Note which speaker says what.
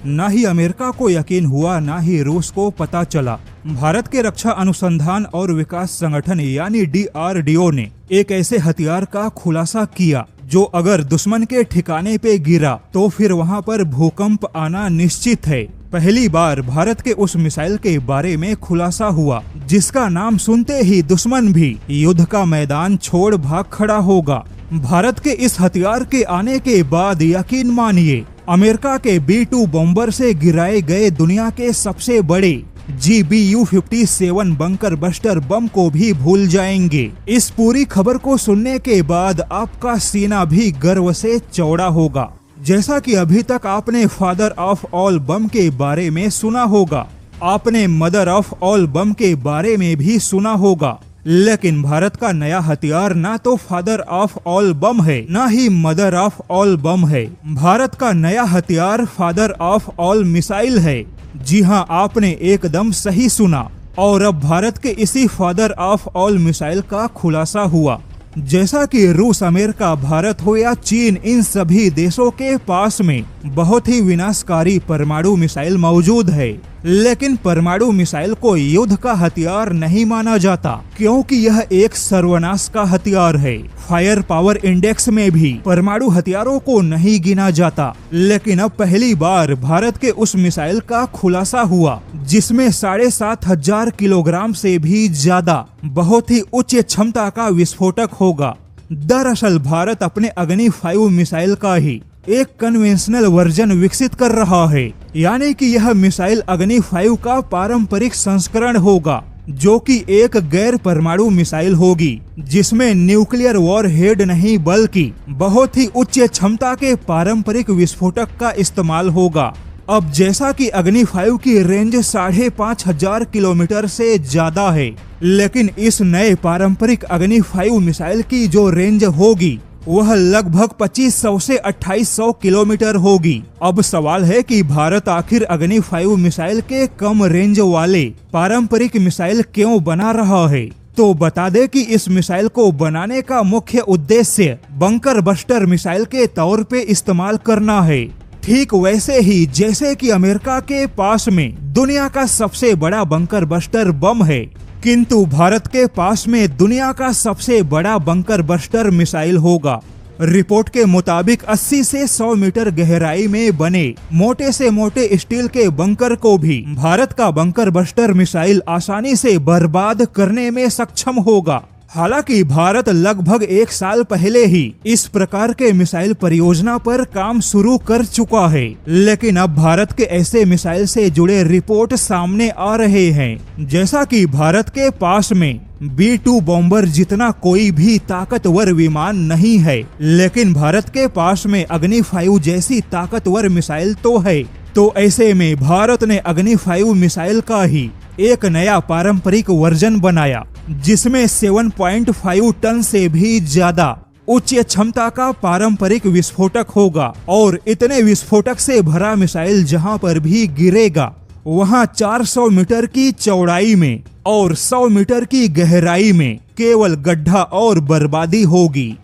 Speaker 1: न ही अमेरिका को यकीन हुआ, न ही रूस को पता चला। भारत के रक्षा अनुसंधान और विकास संगठन यानी DRDO ने एक ऐसे हथियार का खुलासा किया जो अगर दुश्मन के ठिकाने पे गिरा तो फिर वहां पर भूकंप आना निश्चित है। पहली बार भारत के उस मिसाइल के बारे में खुलासा हुआ जिसका नाम सुनते ही दुश्मन भी युद्ध का मैदान छोड़ भाग खड़ा होगा। भारत के इस हथियार के आने के बाद यकीन मानिए, अमेरिका के B-2 बॉम्बर से गिराए गए दुनिया के सबसे बड़े GBU-57 बंकर बस्टर बम को भी भूल जाएंगे। इस पूरी खबर को सुनने के बाद आपका सीना भी गर्व से चौड़ा होगा। जैसा कि अभी तक आपने फादर ऑफ ऑल बम के बारे में सुना होगा, आपने मदर ऑफ ऑल बम के बारे में भी सुना होगा, लेकिन भारत का नया हथियार ना तो फादर ऑफ ऑल बम है, ना ही मदर ऑफ ऑल बम है। भारत का नया हथियार फादर ऑफ ऑल मिसाइल है। जी हाँ, आपने एकदम सही सुना। और अब भारत के इसी फादर ऑफ ऑल मिसाइल का खुलासा हुआ। जैसा कि रूस, अमेरिका, भारत हो या चीन, इन सभी देशों के पास में बहुत ही विनाशकारी परमाणु मिसाइल मौजूद है, लेकिन परमाणु मिसाइल को युद्ध का हथियार नहीं माना जाता क्योंकि यह एक सर्वनाश का हथियार है। फायर पावर इंडेक्स में भी परमाणु हथियारों को नहीं गिना जाता। लेकिन अब पहली बार भारत के उस मिसाइल का खुलासा हुआ जिसमें 7,500 किलोग्राम से भी ज्यादा बहुत ही उच्च क्षमता का विस्फोटक होगा। दरअसल भारत अपने अग्नि 5 मिसाइल का ही एक कन्वेंशनल वर्जन विकसित कर रहा है, यानी कि यह मिसाइल अग्नि 5 का पारंपरिक संस्करण होगा जो कि एक गैर परमाणु मिसाइल होगी जिसमें न्यूक्लियर वॉर हेड नहीं बल्कि बहुत ही उच्च क्षमता के पारंपरिक विस्फोटक का इस्तेमाल होगा। अब जैसा कि अग्नि 5 की रेंज 5,500 किलोमीटर से ज्यादा है, लेकिन इस नए पारंपरिक अग्नि 5 मिसाइल की जो रेंज होगी वह लगभग 2500 से 2800 किलोमीटर होगी। अब सवाल है कि भारत आखिर अग्नि 5 मिसाइल के कम रेंज वाले पारंपरिक मिसाइल क्यों बना रहा है। तो बता दे कि इस मिसाइल को बनाने का मुख्य उद्देश्य बंकर बस्टर मिसाइल के तौर पे इस्तेमाल करना है। ठीक वैसे ही जैसे कि अमेरिका के पास में दुनिया का सबसे बड़ा बंकर बस्टर बम है, किंतु भारत के पास में दुनिया का सबसे बड़ा बंकर बस्टर मिसाइल होगा। रिपोर्ट के मुताबिक 80 से 100 मीटर गहराई में बने मोटे से मोटे स्टील के बंकर को भी भारत का बंकर बस्टर मिसाइल आसानी से बर्बाद करने में सक्षम होगा। हालांकि भारत लगभग 1 साल पहले ही इस प्रकार के मिसाइल परियोजना पर काम शुरू कर चुका है, लेकिन अब भारत के ऐसे मिसाइल से जुड़े रिपोर्ट सामने आ रहे हैं। जैसा कि भारत के पास में B-2 बॉम्बर जितना कोई भी ताकतवर विमान नहीं है, लेकिन भारत के पास में अग्नि 5 जैसी ताकतवर मिसाइल तो है। तो ऐसे में भारत ने अग्नि 5 मिसाइल का ही एक नया पारंपरिक वर्जन बनाया जिसमें 7.5 टन से भी ज्यादा उच्च क्षमता का पारंपरिक विस्फोटक होगा। और इतने विस्फोटक से भरा मिसाइल जहां पर भी गिरेगा वहां 400 मीटर की चौड़ाई में और 100 मीटर की गहराई में केवल गड्ढा और बर्बादी होगी।